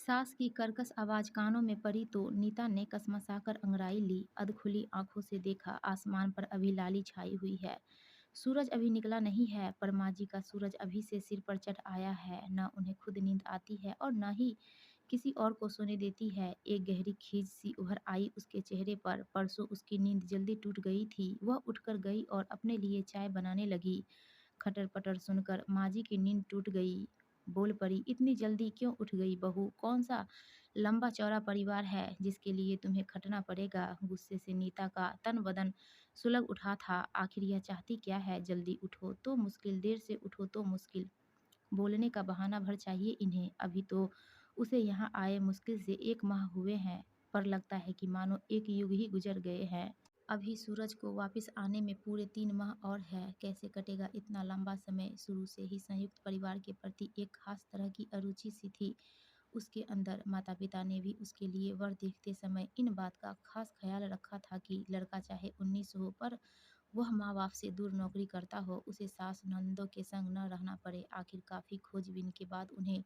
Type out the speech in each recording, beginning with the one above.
सास की कर्कश आवाज कानों में पड़ी तो नीता ने कसमसाकर अंगड़ाई ली। अधखुली आंखों से देखा, आसमान पर अभी लाली छाई हुई है। सूरज अभी निकला नहीं है, पर माँ जी का सूरज अभी से सिर पर चढ़ आया है। न उन्हें खुद नींद आती है और न ही किसी और को सोने देती है। एक गहरी खींच सी उभर आई उसके चेहरे पर। परसों उसकी नींद जल्दी टूट गई थी। वह उठकर गई और अपने लिए चाय बनाने लगी। खटर-पटर सुनकर माँ जी की नींद टूट गई। बोल पड़ी, इतनी जल्दी क्यों उठ गई बहू? कौन-सा लंबा-चौड़ा परिवार है जिसके लिए तुम्हें खटना पड़ेगा? गुस्से से नीता का तन-बदन सुलग उठा था। आखिर यह चाहती क्या है? जल्दी उठो तो मुश्किल, देर से उठो तो मुश्किल। बोलने का बहाना भर चाहिए इन्हें। अभी तो उसे यहाँ आए मुश्किल से 1 माह हुए हैं, पर लगता है कि मानो 1 युग ही गुजर गए हैं। अभी सूरज को वापस आने में पूरे 3 माह और है। कैसे कटेगा इतना लंबा समय? शुरू से ही संयुक्त परिवार के प्रति एक खास तरह की अरुचि सी थी उसके अंदर। माता-पिता ने भी उसके लिए वर देखते समय इन बात का खास ख्याल रखा था कि लड़का चाहे 19 हो, पर वह माँ-बाप से दूर नौकरी करता हो, उसे सास-ननदों के संग न रहना पड़े। आखिर काफ़ी खोजबीन के बाद उन्हें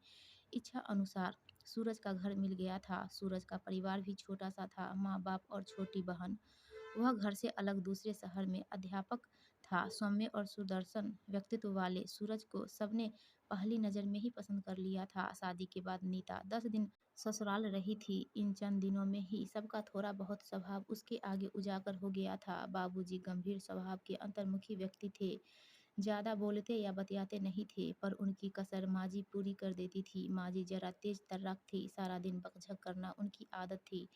इच्छा अनुसार सूरज का घर मिल गया था। सूरज का परिवार भी छोटा-सा था, माँ-बाप और छोटी बहन। वह घर से अलग दूसरे शहर में अध्यापक था। सौम्य और सुदर्शन व्यक्तित्व वाले सूरज को सबने पहली नज़र में ही पसंद कर लिया था। शादी के बाद नीता 10 दिन ससुराल रही थी। इन चंद दिनों में ही सबका थोड़ा बहुत स्वभाव उसके आगे उजागर हो गया था। बाबूजी गंभीर स्वभाव के अंतर्मुखी व्यक्ति थे। ज़्यादा बोलते या बतियाते नहीं थे, पर उनकी कसर माँ जी पूरी कर देती थी। माँ जी जरा तेज तर्राक थी, सारा दिन बकझक करना उनकी आदत थी।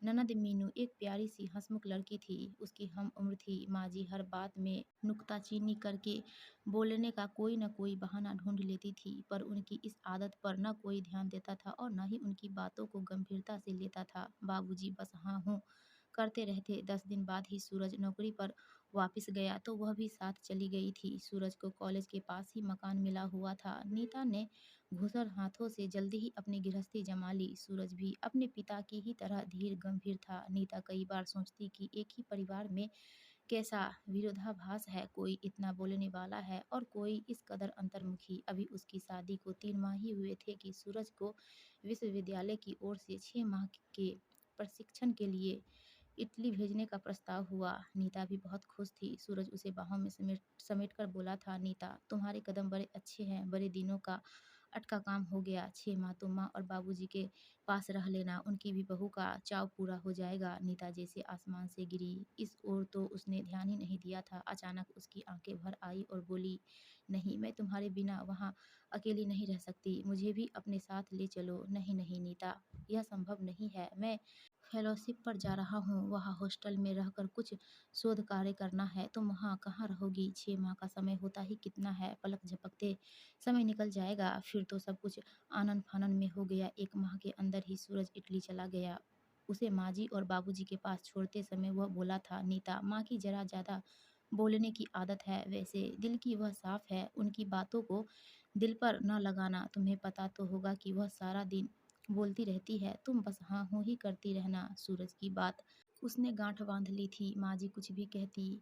ननद मीनू एक प्यारी सी हंसमुख लड़की थी, उसकी हम उम्र थी। माँ जी हर बात में नुक्ताचीनी करके बोलने का कोई न कोई बहाना ढूंढ लेती थी, पर उनकी इस आदत पर न कोई ध्यान देता था और न ही उनकी बातों को गंभीरता से लेता था। बाबूजी बस हाँ हूँ करते रहते। 10 दिन बाद ही सूरज नौकरी पर वापस गया तो वह भी साथ चली गई थी। सूरज को कॉलेज के पास ही मकान मिला हुआ था। नीता ने घुसर हाथों से जल्दी ही अपनी गृहस्थी जमा ली। सूरज भी अपने पिता की ही तरह धीर गंभीर था। नीता कई बार सोचती कि एक ही परिवार में कैसा विरोधाभास है, कोई इतना बोलने वाला है और कोई इस कदर अंतर्मुखी। अभी उसकी शादी को 3 माह ही हुए थे कि सूरज को विश्वविद्यालय की ओर से 6 माह के प्रशिक्षण के लिए इटली भेजने का प्रस्ताव हुआ। नीता भी बहुत खुश थी। सूरज उसे बाहों में समेट कर बोला था, नीता तुम्हारे कदम बड़े अच्छे हैं, बड़े दिनों का अटका काम हो गया। 6 माह तो माँ और बाबूजी के पास रह लेना, उनकी भी बहू का चाव पूरा हो जाएगा। नीता जैसे आसमान से गिरी। इस ओर तो उसने ध्यान ही नहीं दिया था। अचानक उसकी आंखें भर आई और बोली, नहीं मैं तुम्हारे बिना वहाँ अकेली नहीं रह सकती, मुझे भी अपने साथ ले चलो। नहीं नहीं नीता, यह संभव नहीं है। मैं फेलोशिप पर जा रहा हूँ, वहाँ हॉस्टल में रहकर कुछ शोध कार्य करना है। तुम वहाँ कहाँ रहोगी? 6 माह का समय होता ही कितना है, पलक झपकते समय निकल जाएगा। फिर तो सब कुछ आनन-फानन में हो गया। 1 माह के अंदर ही सूरज इटली चला गया। उसे माँ जी और बाबूजी के पास छोड़ते समय वह बोला था, नीता माँ की जरा ज़्यादा बोलने की आदत है, वैसे दिल की वह साफ है, उनकी बातों को दिल पर न लगाना। तुम्हें पता तो होगा कि वह सारा दिन बोलती रहती है, तुम बस हाँ हूँ ही करती रहना। सूरज की बात उसने गांठ बांध ली थी। माँ जी कुछ भी कहती,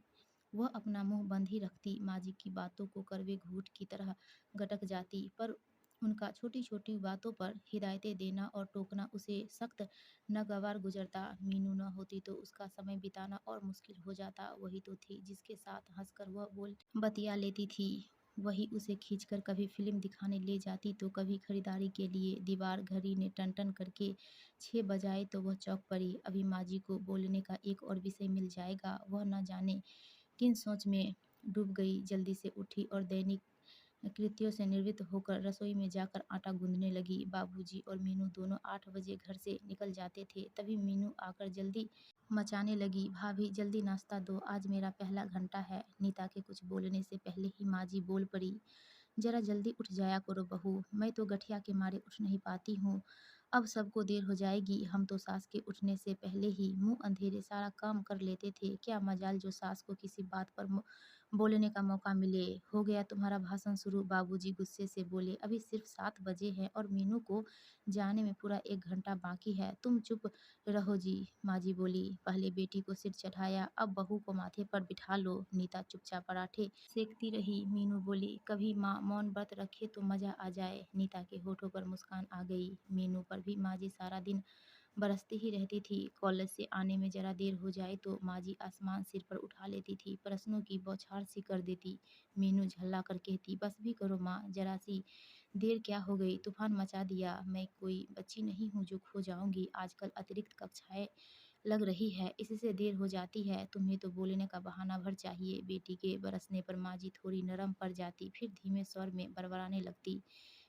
वह अपना मुंह बंद ही रखती। माँ जी की बातों को कड़वे घूंट की तरह गटक जाती, पर उनका छोटी-छोटी बातों पर हिदायतें देना और टोकना उसे सख्त नागवार गुजरता। मीनू न होती तो उसका समय बिताना और मुश्किल हो जाता। वही तो थी जिसके साथ हंसकर वह बोल बतिया लेती थी। वही उसे खींचकर कभी फिल्म दिखाने ले जाती तो कभी खरीदारी के लिए। दीवार घड़ी ने टन-टन करके 6 बजाए तो वह चौंक पड़ी। अभी माँ जी को बोलने का एक और विषय मिल जाएगा। वह न जाने किन सोच में डूब गई। जल्दी से उठी और दैनिक कृत्यों से निवृत्त होकर रसोई में जाकर आटा गूंदने लगी। बाबूजी और मीनू दोनों 8 बजे घर से निकल जाते थे। तभी मीनू आकर जल्दी मचाने लगी, भाभी जल्दी नाश्ता दो, आज मेरा पहला घंटा है। नीता के कुछ बोलने से पहले ही माँ जी बोल पड़ी, जरा जल्दी उठ जाया करो बहू, मैं तो गठिया के मारे उठ नहीं पाती हूँ। अब सबको देर हो जाएगी। हम तो सास के उठने से पहले ही मुंह अंधेरे सारा काम कर लेते थे। क्या मजाल जो सास को किसी बात पर बोलने का मौका मिले। हो गया तुम्हारा भाषण शुरू, बाबूजी गुस्से से बोले। अभी सिर्फ 7 बजे हैं और मीनू को जाने में पूरा 1 घंटा बाकी है। तुम चुप रहो जी, माँ जी बोली। पहले बेटी को सिर चढ़ाया, अब बहू को माथे पर बिठा लो। नीता चुपचाप पराठे सेकती रही। मीनू बोली, कभी माँ मौन व्रत रखे तो मजा आ जाए। नीता के होठों पर मुस्कान आ गई। मीनू पर भी माँ जी सारा दिन बरसती ही रहती थी। कॉलेज से आने में जरा देर हो जाए तो माँ जी आसमान सिर पर उठा लेती थी, प्रश्नों की बौछार सी कर देती। मीनू झल्ला कर कहती, बस भी करो माँ, जरा सी देर क्या हो गई, तूफान मचा दिया। मैं कोई बच्ची नहीं हूँ जो खो जाऊंगी। आजकल अतिरिक्त कक्षाएं लग रही है, इससे देर हो जाती है। तुम्हें तो बोलने का बहाना भर चाहिए। बेटी के बरसने पर माँ जी थोड़ी नरम पड़ जाती, फिर धीमे स्वर में बड़बड़ाने लगती।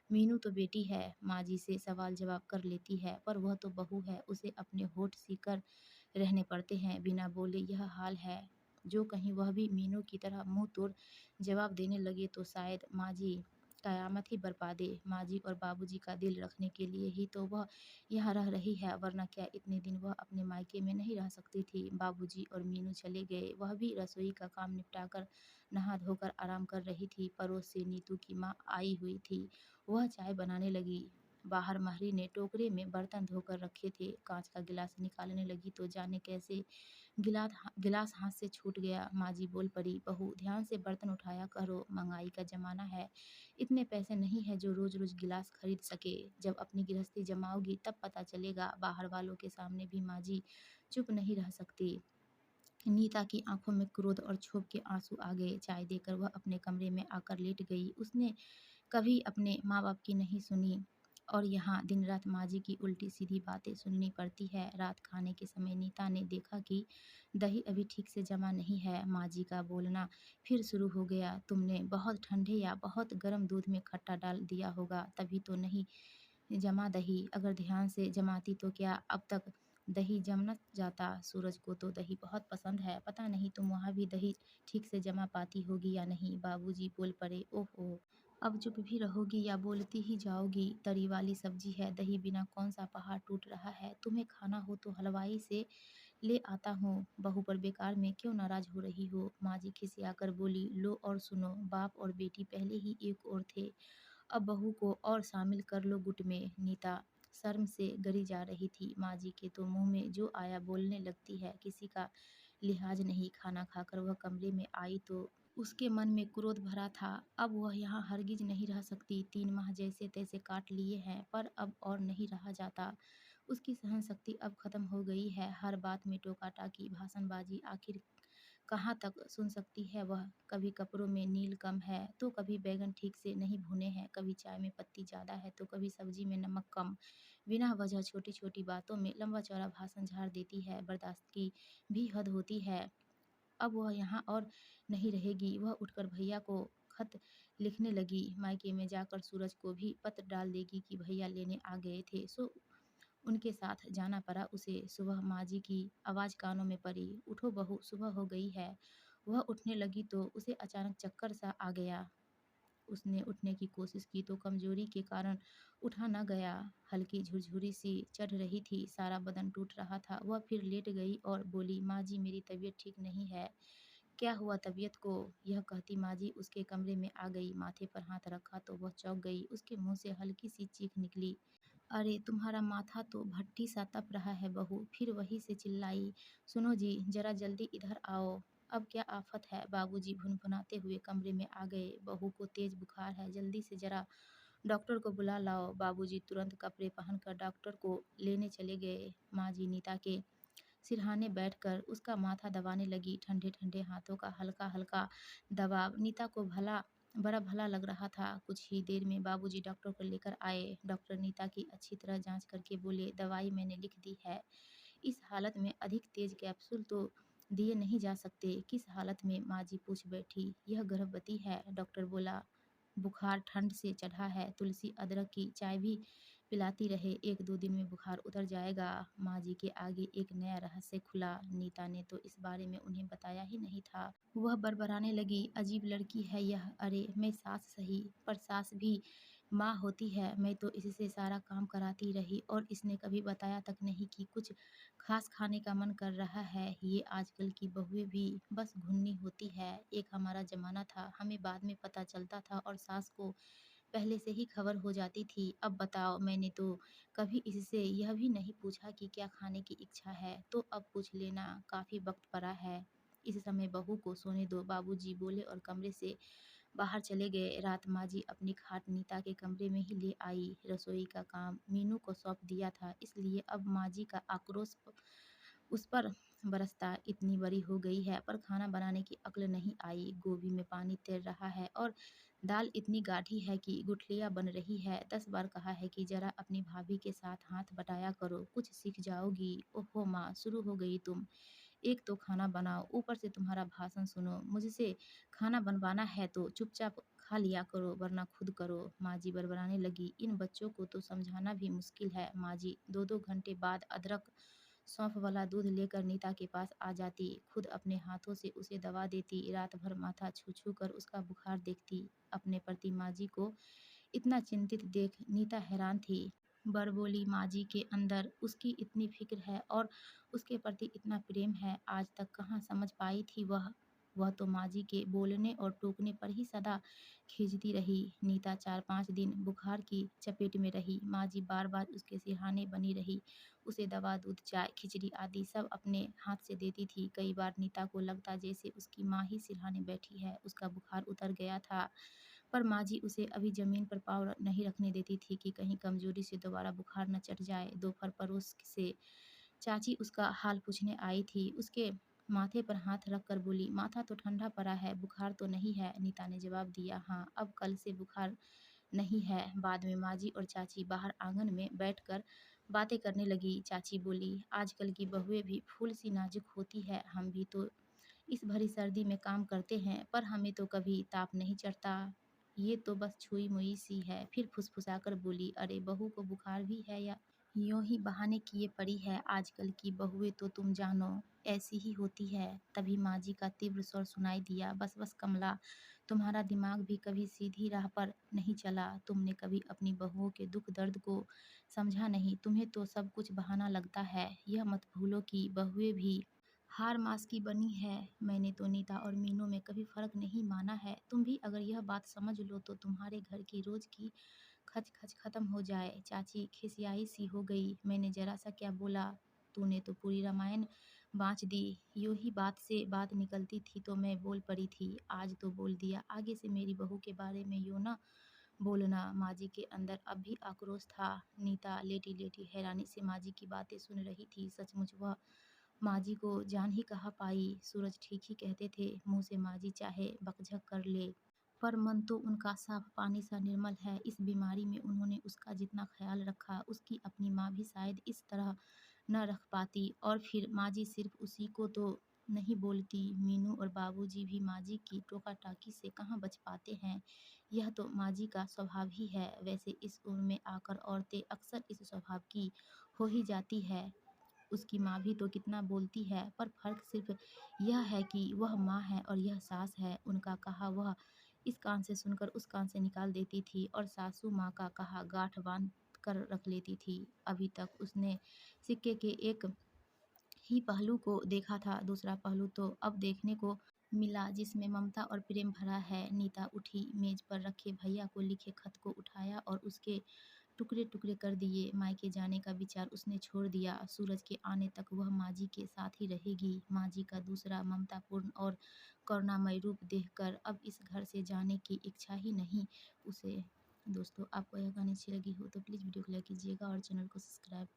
मीनू तो बेटी है, माँ जी से सवाल जवाब कर लेती है, पर वह तो बहू है, उसे अपने होठ सीकर रहने पड़ते हैं। बिना बोले यह हाल है। जो कहीं वह भी मीनू की तरह मुंह तोड़ जवाब देने लगे तो शायद माँ जी कयामत ही बरपा दे। माँ जी और बाबूजी का दिल रखने के लिए ही तो वह यहाँ रह रही है, वरना क्या इतने दिन वह अपने मायके में नहीं रह सकती थी। बाबूजी और मीनू चले गए। वह भी रसोई का काम निपटाकर नहा धोकर आराम कर रही थी। पड़ोस से नीतू की माँ आई हुई थी। वह चाय बनाने लगी। बाहर महरी ने टोकरे में बर्तन धोकर रखे थे। कांच का गिलास निकालने लगी तो जाने कैसे गिलास हाथ से छूट गया। माँ जी बोल पड़ी, बहू ध्यान से बर्तन उठाया करो, महंगाई का जमाना है, इतने पैसे नहीं है जो रोज रोज गिलास खरीद सके। जब अपनी गृहस्थी जमाओगी तब पता चलेगा। बाहर वालों के सामने भी माँ जी चुप नहीं रह सकती। नीता की आंखों में क्रोध और क्षोभ के आंसू आ गए। चाय देकर वह अपने कमरे में आकर लेट गई। उसने कभी अपने माँ बाप की नहीं सुनी और यहाँ दिन रात माँ जी की उल्टी सीधी बातें सुननी पड़ती है। रात खाने के समय नीता ने देखा कि दही अभी ठीक से जमा नहीं है। माँ जी का बोलना फिर शुरू हो गया, तुमने बहुत ठंडे या बहुत गर्म दूध में खट्टा डाल दिया होगा, तभी तो नहीं जमा दही। अगर ध्यान से जमाती तो क्या अब तक दही जम न जाता। सूरज को तो दही बहुत पसंद है, पता नहीं तुम वहाँ भी दही ठीक से जमा पाती होगी या नहीं। बाबूजी बोल पड़े, ओह, अब चुप भी रहोगी या बोलती ही जाओगी। तरी वाली सब्जी है, दही बिना कौन सा पहाड़ टूट रहा है। तुम्हें खाना हो तो हलवाई से ले आता हूँ। बहू पर बेकार में क्यों नाराज हो रही हो। माँ जी खिसियाकर बोली, लो और सुनो, बाप और बेटी पहले ही एक और थे, अब बहू को और शामिल कर लो गुट में। नीता शर्म से गरी जा रही थी। माँ जी के तो मुंह में जो आया बोलने लगती है, किसी का लिहाज नहीं। खाना खाकर वह कमरे में आई तो उसके मन में क्रोध भरा था। अब वह यहाँ हरगिज नहीं रह सकती। 3 माह जैसे तैसे काट लिए हैं, पर अब और नहीं रहा जाता। उसकी सहन शक्ति अब खत्म हो गई है। हर बात में टोका टाकी, भाषणबाजी, आखिर कहाँ तक सुन सकती है वह। कभी कपड़ों में नील कम है तो कभी बैगन ठीक से नहीं भुने हैं, कभी चाय में पत्ती ज़्यादा है तो कभी सब्जी में नमक कम। बिना वजह छोटी छोटी बातों में लंबा चौड़ा भाषण झाड़ देती है। बर्दाश्त की भी हद होती है। अब वह यहाँ और नहीं रहेगी। वह उठकर भैया को खत लिखने लगी। मायके में जाकर सूरज को भी पत्र डाल देगी कि भैया लेने आ गए थे, सो उनके साथ जाना पड़ा उसे। सुबह माँ जी की आवाज़ कानों में पड़ी, उठो बहू, सुबह हो गई है। वह उठने लगी तो उसे अचानक चक्कर सा आ गया। उसने उठने की कोशिश की तो कमजोरी के कारण उठा न गया। हल्की झुरझुरी सी चढ़ रही थी, सारा बदन टूट रहा था। वह फिर लेट गई और बोली, माँ जी मेरी तबीयत ठीक नहीं है। क्या हुआ तबीयत को। यह कहती माँ जी उसके कमरे में आ गई। माथे पर हाथ रखा तो वह चौंक गई। उसके मुंह से हल्की सी चीख निकली, अरे तुम्हारा माथा तो भट्टी सा तप रहा है बहू। फिर वहीं से चिल्लाई, सुनो जी, जरा जल्दी इधर आओ। अब क्या आफत है। बाबूजी भुनभुनाते हुए कमरे में आ गए। बहू को तेज बुखार है, जल्दी से जरा डॉक्टर को बुला लाओ। बाबूजी तुरंत कपड़े पहनकर डॉक्टर को लेने चले गए। माँ जी नीता के सिरहाने बैठकर उसका माथा दबाने लगी। ठंडे ठंडे हाथों का हल्का हल्का दबाव नीता को बड़ा भला लग रहा था। कुछ ही देर में बाबूजी डॉक्टर को लेकर आए। डॉक्टर नीता की अच्छी तरह जांच करके बोले, दवाई मैंने लिख दी है, इस हालत में अधिक तेज कैप्सूल तो दिए नहीं जा सकते। किस हालत में। माँ जी पूछ बैठी। यह गर्भवती है, डॉक्टर बोला। बुखार ठंड से चढ़ा है, तुलसी अदरक की चाय भी पिलाती रहे, 1-2 दिन में बुखार उतर जाएगा। माँ जी के आगे एक नया रहस्य खुला। नीता ने तो इस बारे में उन्हें बताया ही नहीं था। वह बड़बड़ाने लगी, अजीब लड़की है यह। अरे मैं सास सही, पर सास भी माँ होती है, मैं तो इससे सारा काम कराती रही और इसने कभी बताया तक नहीं कि कुछ खास खाने का मन कर रहा है। ये आजकल की बहुएँ भी बस घुन्नी होती है। एक हमारा ज़माना था, हमें बाद में पता चलता था और सास को पहले से ही खबर हो जाती थी। अब बताओ, मैंने तो कभी इससे यह भी नहीं पूछा कि क्या खाने की इच्छा है, तो अब पूछ लेना काफ़ी वक़्त पड़ा है। इस समय बहू को सोने दो, बाबूजी बोले और कमरे से बाहर चले गए। रात माँ जी अपनी खाट नीता के कमरे में ही ले आई। रसोई का काम मीनू को सौंप दिया था, इसलिए अब माँ जी का आक्रोश उस पर बरसता इतनी बड़ी हो गई है, पर खाना बनाने की अक्ल नहीं आई। गोभी में पानी तैर रहा है और दाल इतनी गाढ़ी है कि गुठलियाँ बन रही है। 10 बार कहा है कि ज़रा अपनी भाभी के साथ हाथ बटाया करो, कुछ सीख जाओगी। ओहो माँ, शुरू हो गई तुम। एक तो खाना बनाओ, ऊपर से तुम्हारा भाषण सुनो। मुझसे खाना बनवाना है तो चुपचाप खा लिया करो, वरना खुद करो। माँ जी बड़बड़ाने लगी, इन बच्चों को तो समझाना भी मुश्किल है। माँ जी 2-2 घंटे बाद अदरक सौंफ वाला दूध लेकर नीता के पास आ जाती, खुद अपने हाथों से उसे दवा देती, रात भर माथा छू छू कर उसका बुखार देखती। अपने प्रति माँ जी को इतना चिंतित देख नीता हैरान थी। बर बोली, माँ जी के अंदर उसकी इतनी फिक्र है और उसके प्रति इतना प्रेम है, आज तक कहाँ समझ पाई थी वह। वह तो माँ जी के बोलने और टोकने पर ही सदा खींचती रही। नीता 4-5 दिन बुखार की चपेट में रही। माँ जी बार बार उसके सिरहाने बनी रही, उसे दवा, दूध, चाय, खिचड़ी आदि सब अपने हाथ से देती थी। कई बार नीता को लगता जैसे उसकी माँ ही सिरहाने बैठी है। उसका बुखार उतर गया था, पर माँ जी उसे अभी ज़मीन पर पाँव नहीं रखने देती थी कि कहीं कमज़ोरी से दोबारा बुखार न चढ़ जाए। दोपहर पड़ोस से चाची उसका हाल पूछने आई थी। उसके माथे पर हाथ रख कर बोली, माथा तो ठंडा पड़ा है, बुखार तो नहीं है। नीता ने जवाब दिया, हाँ, अब कल से बुखार नहीं है। बाद में माँ जी और चाची बाहर आंगन में बैठकर बातें करने लगी। चाची बोली, आजकल की बहुएं भी फूल सी नाजुक होती है। हम भी तो इस भरी सर्दी में काम करते हैं, पर हमें तो कभी ताप नहीं चढ़ता। ये तो बस छुई मुई सी है। फिर फुसफुसाकर बोली, अरे बहू को बुखार भी है या यूं ही बहाने किए पड़ी है। आजकल की बहुएं तो तुम जानो ऐसी ही होती है। तभी माँ जी का तीव्र स्वर सुनाई दिया, बस बस कमला, तुम्हारा दिमाग भी कभी सीधी राह पर नहीं चला। तुमने कभी अपनी बहुओं के दुख दर्द को समझा नहीं। तुम्हें तो सब कुछ बहाना लगता है। यह मत भूलो कि बहुएं भी हार मास की बनी है। मैंने तो नीता और मीनू में कभी फर्क नहीं माना है। तुम भी अगर यह बात समझ लो तो तुम्हारे घर की रोज की खच खच खत्म हो जाए। चाची खिसियाई सी हो गई, मैंने जरा सा क्या बोला, तूने तो पूरी रामायण बाँच दी। यूं ही बात से बात निकलती थी तो मैं बोल पड़ी थी, आज तो बोल दिया। आगे से मेरी बहू के बारे में यूं ना बोलना। माँ जी के अंदर अब भी आक्रोश था। नीता लेटी लेटी हैरानी से माँ जी की बातें सुन रही थी। सचमुच वह माँ जी को जान ही कहाँ पाई। सूरज ठीक ही कहते थे, मुँह से माँ जी चाहे बकझक कर ले, पर मन तो उनका साफ पानी सा निर्मल है। इस बीमारी में उन्होंने उसका जितना ख्याल रखा, उसकी अपनी माँ भी शायद इस तरह न रख पाती। और फिर माँ जी सिर्फ उसी को तो नहीं बोलती, मीनू और बाबूजी भी माँ जी की टोका-टाकी से कहाँ बच पाते हैं। यह तो माँ जी का स्वभाव ही है। वैसे इस उम्र में आकर औरतें अक्सर इस स्वभाव की हो ही जाती है। उसकी माँ भी तो कितना बोलती है, पर फ़र्क सिर्फ़ यह है कि वह माँ है और यह सास है। उनका कहा वह इस कान से सुनकर उस कान से निकाल देती थी और सासू माँ का कहा गाँठ बाँध कर रख लेती थी। अभी तक उसने सिक्के के एक ही पहलू को देखा था, दूसरा पहलू तो अब देखने को मिला जिसमें ममता और प्रेम भरा है। नीता उठी, मेज़ पर रखे भैया को लिखे खत को उठाया और उसके टुकड़े-टुकड़े कर दिए। मायके जाने का विचार उसने छोड़ दिया। सूरज के आने तक वह माँ जी के साथ ही रहेगी। माँ जी का दूसरा ममतापूर्ण और करुणामय रूप देखकर अब इस घर से जाने की इच्छा ही नहीं उसे। दोस्तों, आपको यह कहानी अच्छी लगी हो तो प्लीज़ वीडियो को लाइक कीजिएगा और चैनल को सब्सक्राइब